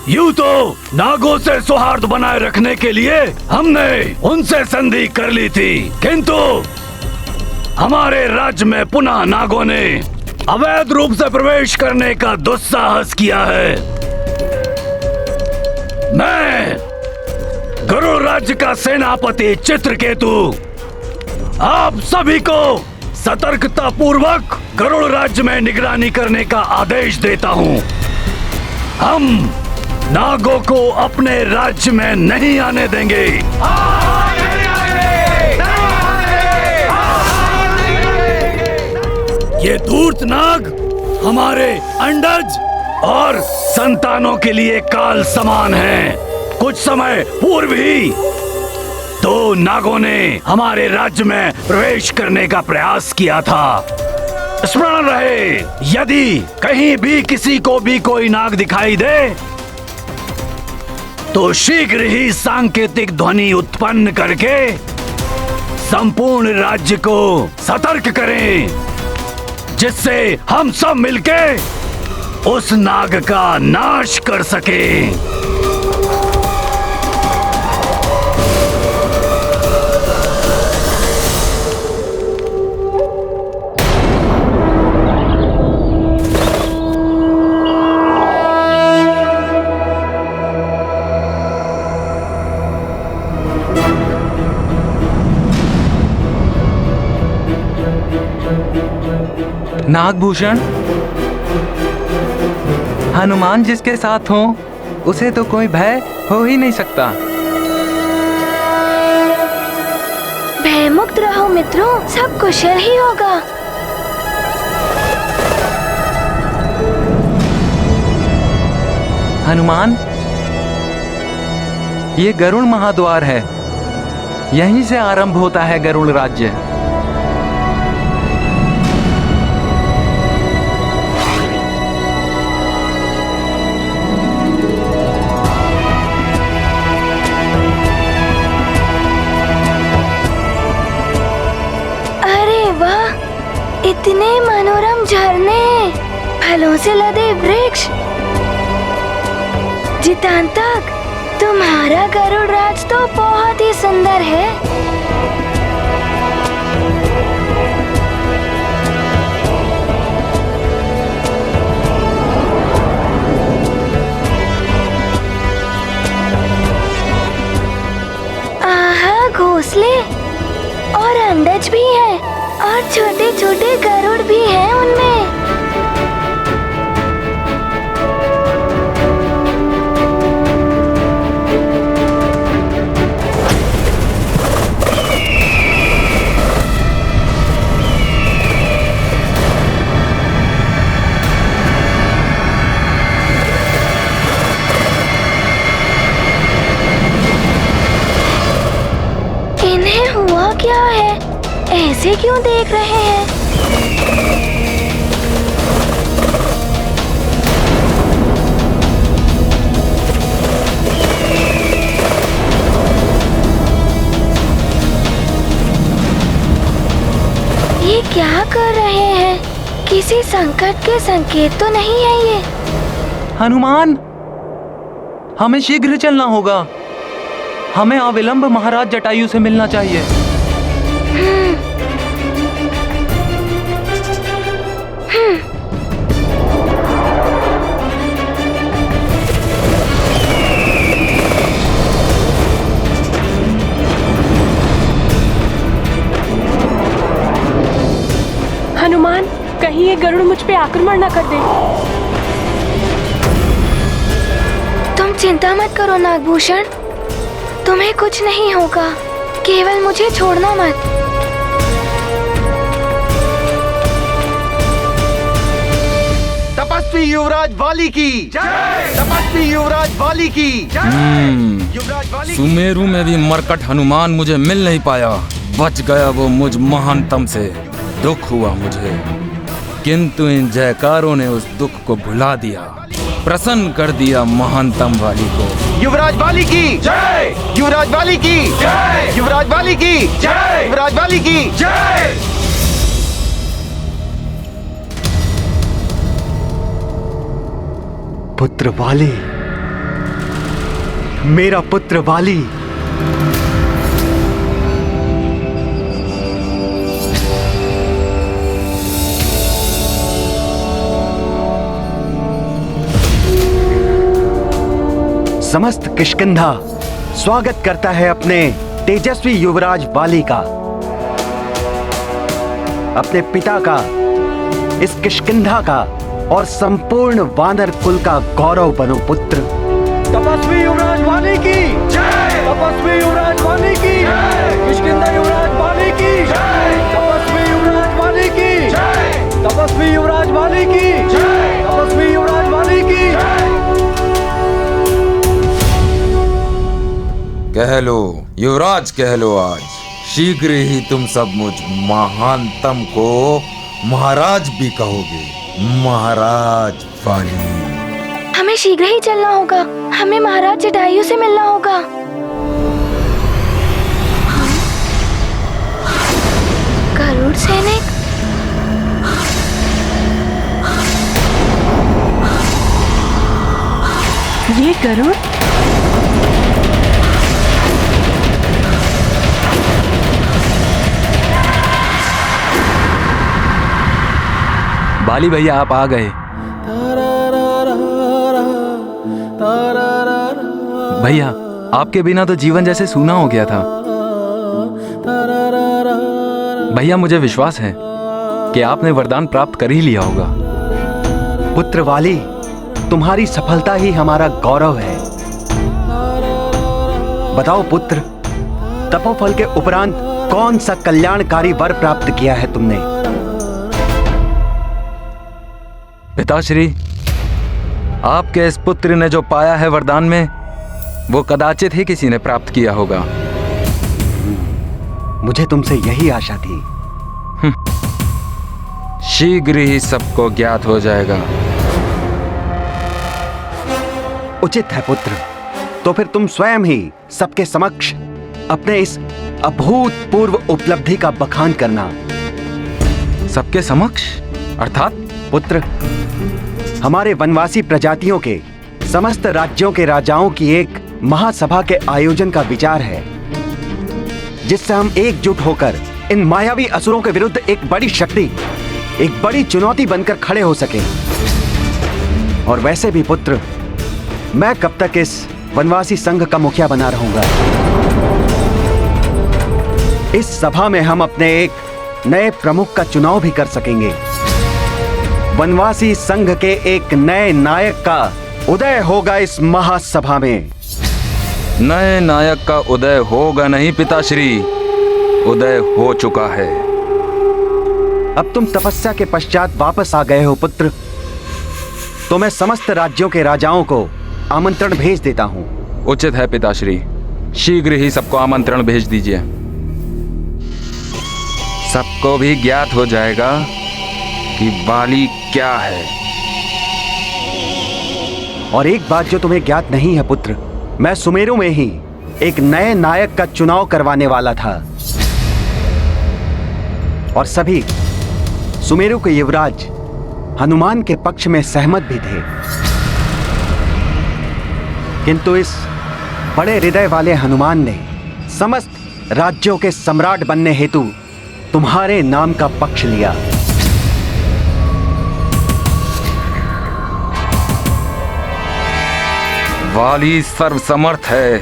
यूं तो नागों से सौहार्द बनाए रखने के लिए हमने उनसे संधि कर ली थी, किंतु हमारे राज्य में पुनः नागों ने अवैध रूप से प्रवेश करने का दुस्साहस किया है। मैं गरुड़ राज्य का सेनापति चित्रकेतु आप सभी को सतर्कता पूर्वक गरुड़ राज्य में निगरानी करने का आदेश देता हूँ। हम नागों को अपने राज्य में नहीं आने देंगे। ये धूर्त नाग हमारे अंडज और संतानों के लिए काल समान हैं। कुछ समय पूर्व ही दो नागों ने हमारे राज्य में प्रवेश करने का प्रयास किया था। स्मरण रहे, यदि कहीं भी किसी को भी कोई नाग दिखाई दे तो शीघ्र ही सांकेतिक ध्वनि उत्पन्न करके संपूर्ण राज्य को सतर्क करें, जिससे हम सब मिलके उस नाग का नाश कर सकें। नागभूषण, हनुमान जिसके साथ हो उसे तो कोई भय हो ही नहीं सकता। भयमुक्त रहो मित्रों, सब कुशल ही होगा। हनुमान, ये गरुड़ महाद्वार है, यहीं से आरंभ होता है गरुड़ राज्य। इतने मनोरम झरने, फलों से लदे वृक्ष, जितांतक तुम्हारा गरुड़ राज तो बहुत ही सुंदर है। आहा, घोंसले और अंडज भी है और छोटे छोटे गरुड़ भी हैं उनमें। इन्हें हुआ क्या है? ऐसे क्यों देख रहे हैं? ये क्या कर रहे हैं? किसी संकट के संकेत तो नहीं है ये? हनुमान, हमें शीघ्र चलना होगा। हमें अविलंब महाराज जटायु से मिलना चाहिए। हनुमान, कहीं ये गरुड़ मुझ पे आक्रमण न कर दे। तुम चिंता मत करो नागभूषण, तुम्हें कुछ नहीं होगा, केवल मुझे छोड़ना मत। तपस्वी युवराज वाली की जय। तपस्वी युवराज वाली की जय। युवराज वाली। सुमेरु में भी मरकट हनुमान मुझे मिल नहीं पाया, बच गया वो मुझ महानतम से। दुख हुआ मुझे, किंतु इन जयकारों ने उस दुख को भुला दिया, प्रसन्न कर दिया महानतम वाली को। युवराज वाली की जय। युवराज वाली की जय। युवराज वाली की जय। युवराज वाली की जय। पुत्र वाली, मेरा पुत्र वाली। समस्त किष्किंधा स्वागत करता है अपने तेजस्वी युवराज वाली का, अपने पिता का, इस किष्किंधा का और संपूर्ण वानर कुल का गौरव बनो पुत्र। तपस्वी युवराज वाली की जय, तपस्वी युवराज वाली की जय, किष्किंधा युवराज वाली की जय, तपस्वी युवराज वाली की जय, तपस्वी युवराज वाली की जय, तपस्वी युवराज वाली की जय। कह लो युवराज, कह लो आज शीघ्र ही तुम सब मुझ महानतम को महाराज भी कहोगे। महाराज वाली, हमें शीघ्र ही चलना होगा, हमें महाराज जटायु से मिलना होगा। गरुड़ सैनिक, ये गरुड़? बाली भैया आप आ गए। भैया आपके बिना तो जीवन जैसे सूना हो गया था। भैया मुझे विश्वास है कि आपने वरदान प्राप्त कर ही लिया होगा। पुत्र वाली, तुम्हारी सफलता ही हमारा गौरव है। बताओ पुत्र, तपोफल के उपरांत कौन सा कल्याणकारी वर प्राप्त किया है तुमने? पिताश्री, आपके इस पुत्र ने जो पाया है वरदान में, वो कदाचित ही किसी ने प्राप्त किया होगा। मुझे तुमसे यही आशा थी। शीघ्र ही सबको ज्ञात हो जाएगा। उचित है पुत्र, तो फिर तुम स्वयं ही सबके समक्ष अपने इस अभूतपूर्व उपलब्धि का बखान करना। सबके समक्ष अर्थात? पुत्र, हमारे वनवासी प्रजातियों के समस्त राज्यों के राजाओं की एक महासभा के आयोजन का विचार है, जिससे हम एकजुट होकर इन मायावी असुरों के विरुद्ध एक बड़ी शक्ति, एक बड़ी चुनौती बनकर खड़े हो सके। और वैसे भी पुत्र, मैं कब तक इस वनवासी संघ का मुखिया बना रहूंगा। इस सभा में हम अपने एक नए प्रमुख का चुनाव भी कर सकेंगे। वनवासी संघ के एक नए नायक का उदय होगा इस महासभा में। नए नायक का उदय होगा नहीं पिताश्री, उदय हो चुका है। अब तुम तपस्या के पश्चात वापस आ गए हो पुत्र, तो मैं समस्त राज्यों के राजाओं को आमंत्रण भेज देता हूं। उचित है पिताश्री, शीघ्र ही सबको आमंत्रण भेज दीजिए। सबको भी ज्ञात हो जाएगा कि बाली क्या है। और एक बात जो तुम्हें ज्ञात नहीं है पुत्र, मैं सुमेरु में ही एक नए नायक का चुनाव करवाने वाला था, और सभी सुमेरु के युवराज हनुमान के पक्ष में सहमत भी थे। किंतु इस बड़े हृदय वाले हनुमान ने समस्त राज्यों के सम्राट बनने हेतु तुम्हारे नाम का पक्ष लिया। वाली सर्वसमर्थ है,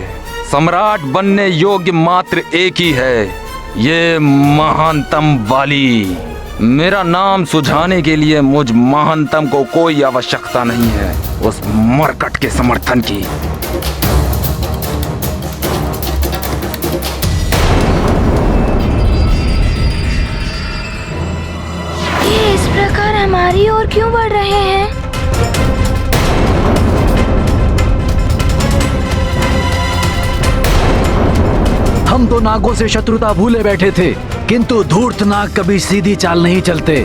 सम्राट बनने योग्य मात्र एक ही है, ये महानतम वाली। मेरा नाम सुझाने के लिए मुझ महानतम को कोई आवश्यकता नहीं है उस मरकट के समर्थन की। ये इस प्रकार हमारी ओर क्यों बढ़ रहे हैं? हम तो नागों से शत्रुता भूले बैठे थे, किंतु धूर्त नाग कभी सीधी चाल नहीं चलते।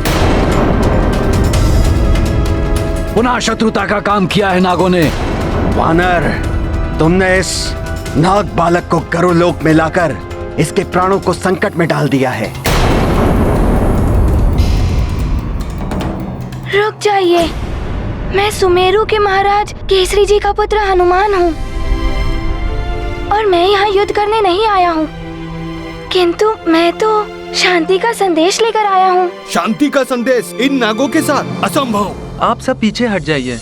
पुनः शत्रुता का काम किया है नागों ने। वानर, तुमने इस नाग बालक को गरुड़ लोक में लाकर इसके प्राणों को संकट में डाल दिया है। रुक जाइए, मैं सुमेरु के महाराज केसरी जी का पुत्र हनुमान हूँ और मैं यहाँ युद्ध करने नहीं आया हूँ, किंतु मैं तो शांति का संदेश लेकर आया हूँ। शांति का संदेश इन नागों के साथ? असंभव। आप सब पीछे हट जाइए।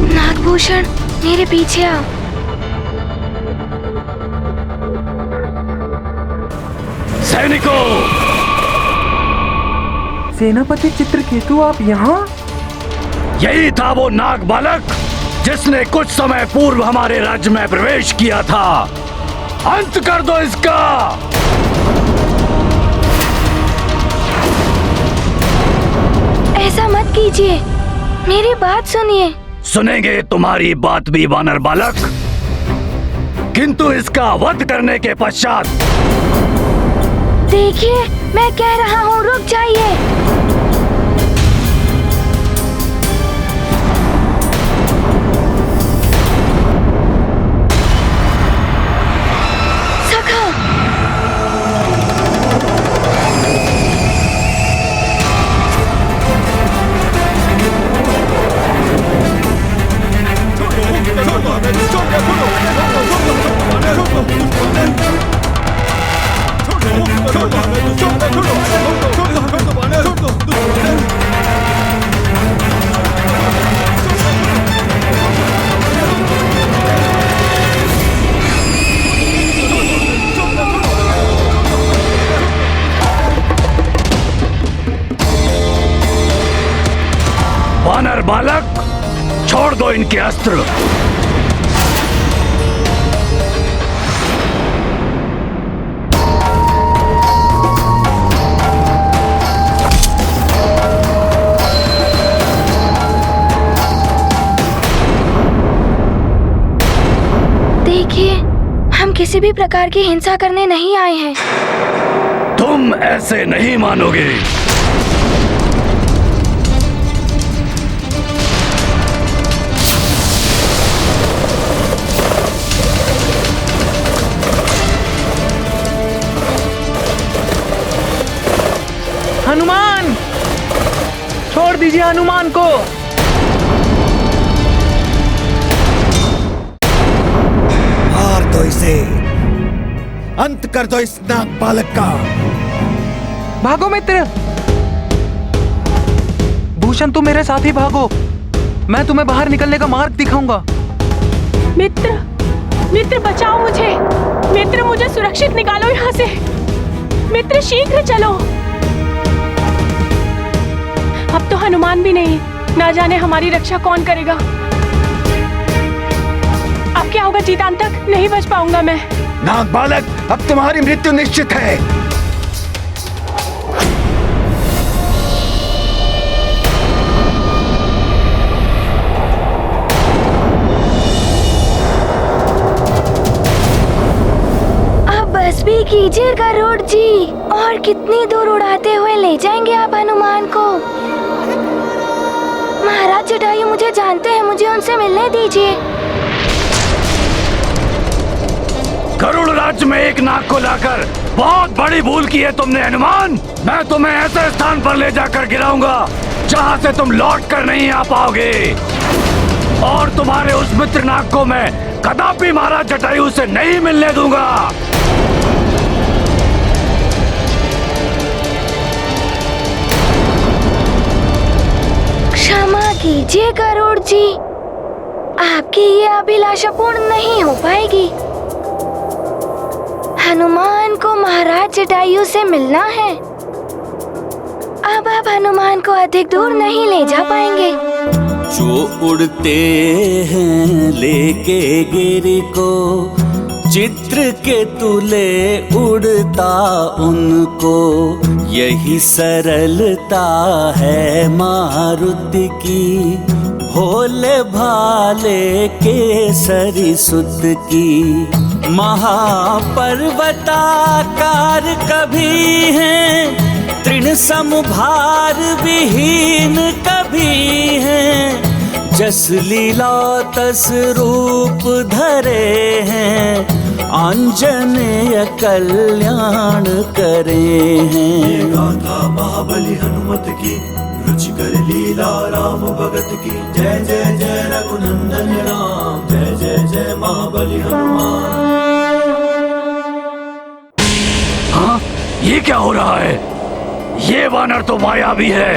नागभूषण, मेरे पीछे आओ। सैनिकों! सेनापति चित्रकेतु, आप यहाँ? यही था वो नाग बालक जिसने कुछ समय पूर्व हमारे राज्य में प्रवेश किया था। अंत कर दो इसका। ऐसा मत कीजिए, मेरी बात सुनिए। सुनेंगे तुम्हारी बात भी वानर बालक, किंतु इसका वध करने के पश्चात। देखिए, मैं कह रहा हूँ, रुक जाइए। सखा, वानर बालक, छोड़ दो इनके अस्त्र। देखिए, हम किसी भी प्रकार की हिंसा करने नहीं आए हैं। तुम ऐसे नहीं मानोगे। हनुमान, छोड़ दीजिए हनुमान को। मार दो इसे, अंत कर दो इस नाग बालक का। भागो मित्र, भूषण तुम मेरे साथ ही भागो। मैं तुम्हें बाहर निकलने का मार्ग दिखाऊंगा। मित्र, मित्र बचाओ मुझे। मित्र, मुझे सुरक्षित निकालो यहाँ से। मित्र, शीघ्र चलो। अब तो हनुमान भी नहीं, ना जाने हमारी रक्षा कौन करेगा। अब क्या होगा जीतान तक? नहीं बच पाऊंगा मैं। नाग बालक, अब तुम्हारी मृत्यु निश्चित है। अब बस भी कीजिए गरुड़ जी। और कितनी दूर उड़ाते हुए ले जाएंगे आप हनुमान को? महाराज जटायु मुझे जानते हैं, मुझे उनसे मिलने दीजिए। गरुड़ राज्य में एक नाग को लाकर बहुत बड़ी भूल की है तुमने हनुमान। मैं तुम्हें ऐसे स्थान पर ले जाकर गिराऊंगा जहां से तुम लौट कर नहीं आ पाओगे। और तुम्हारे उस मित्र नाग को मैं कदापि महाराज जटायु से नहीं मिलने दूंगा। क्षमा कीजिए गरुड़ जी, आपकी ये अभिलाषा पूर्ण नहीं हो पाएगी। हनुमान को महाराज जटायु से मिलना है। अब आप हनुमान को अधिक दूर नहीं ले जा पाएंगे। जो उड़ते हैं लेके गिरी को, चित्रकेतु ले उड़ता उनको। यही सरलता है मारुति की, भोले भाले केसरी सुत की। महापर्वताकार कभी हैं तृण समभार विहीन कभी हैं, जस लीला तस रूप धरे हैं, आंजनेय कल्याण करे हैं। गाथा महाबली हनुमत की, रुचिकर लीला राम भगत की। जय जय जय रघुनंदन राम, जय जय जय महाबली हनुमान। हाँ, ये क्या हो रहा है? ये वानर तो मायावी है,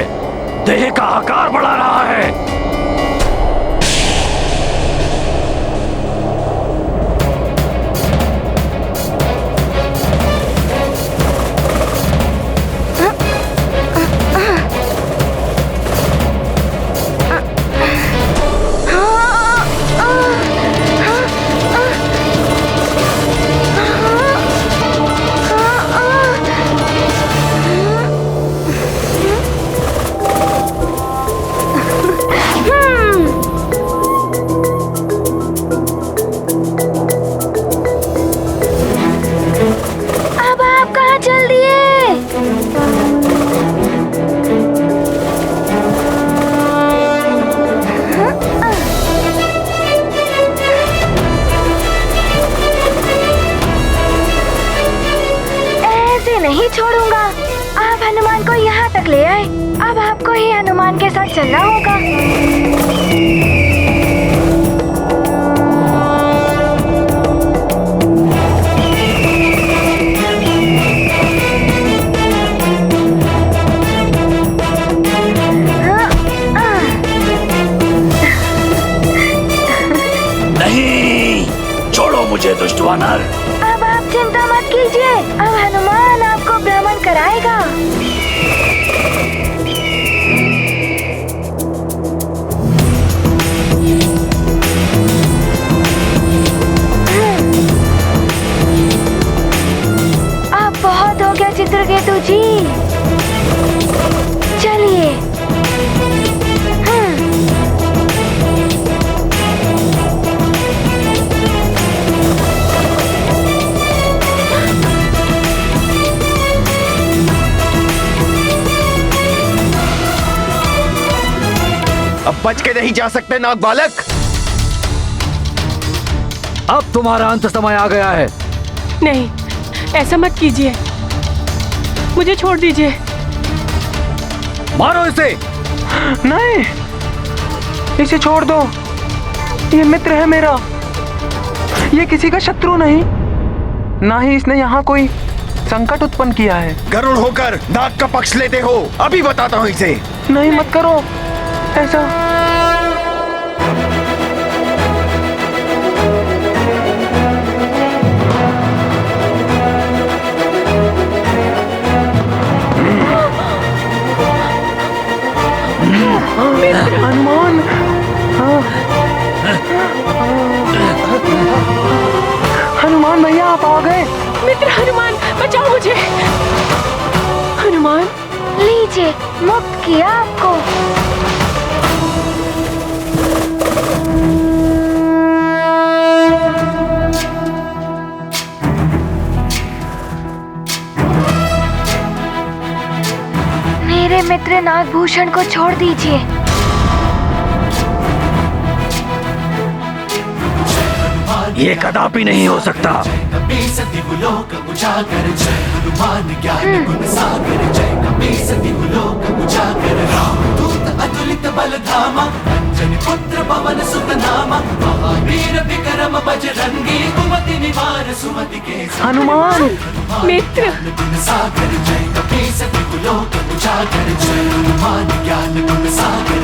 देह का आकार बढ़ा रहा है। नहीं छोड़ूंगा। आप हनुमान को यहाँ तक ले आए, अब आपको ही हनुमान के साथ चलना होगा। नहीं, छोड़ो मुझे दुष्ट वानर। अब आप चिंता मत कीजिए, अब हनुमान आपको भ्रमण कराएगा। अब बहुत हो गया चित्रकेतु जी, चलिए। अब बच के नहीं जा सकते नाग बालक। अब तुम्हारा अंत समय आ गया है। नहीं, ऐसा मत कीजिए, मुझे छोड़ दीजिए। मारो इसे। नहीं, इसे छोड़ दो, ये मित्र है मेरा, ये किसी का शत्रु नहीं, ना ही इसने यहाँ कोई संकट उत्पन्न किया है। गरुड़ होकर नाग का पक्ष लेते हो, अभी बताता हूँ इसे। नहीं, मत करो ऐसा। हनुमान, हनुमान भैया आप आ गए। मित्र हनुमान, बचाओ मुझे। हनुमान, लीजिए, मुक्त किया आपको। मेरे मित्र नागभूषण को छोड़ दीजिए। ये कदापि नहीं हो सकता। हनुमान ज्ञान गुण सागर, जय कपीसति लोक उजागर। रामदूत अतुलित बल धामा, अंजनी पुत्र पवन सुत नामा। महावीर विक्रम बजरंगी, कुमति निवार सुमति के। हनुमान मित्र गुण सागर, जय कपीसति लोक उजागर। जय हनुमान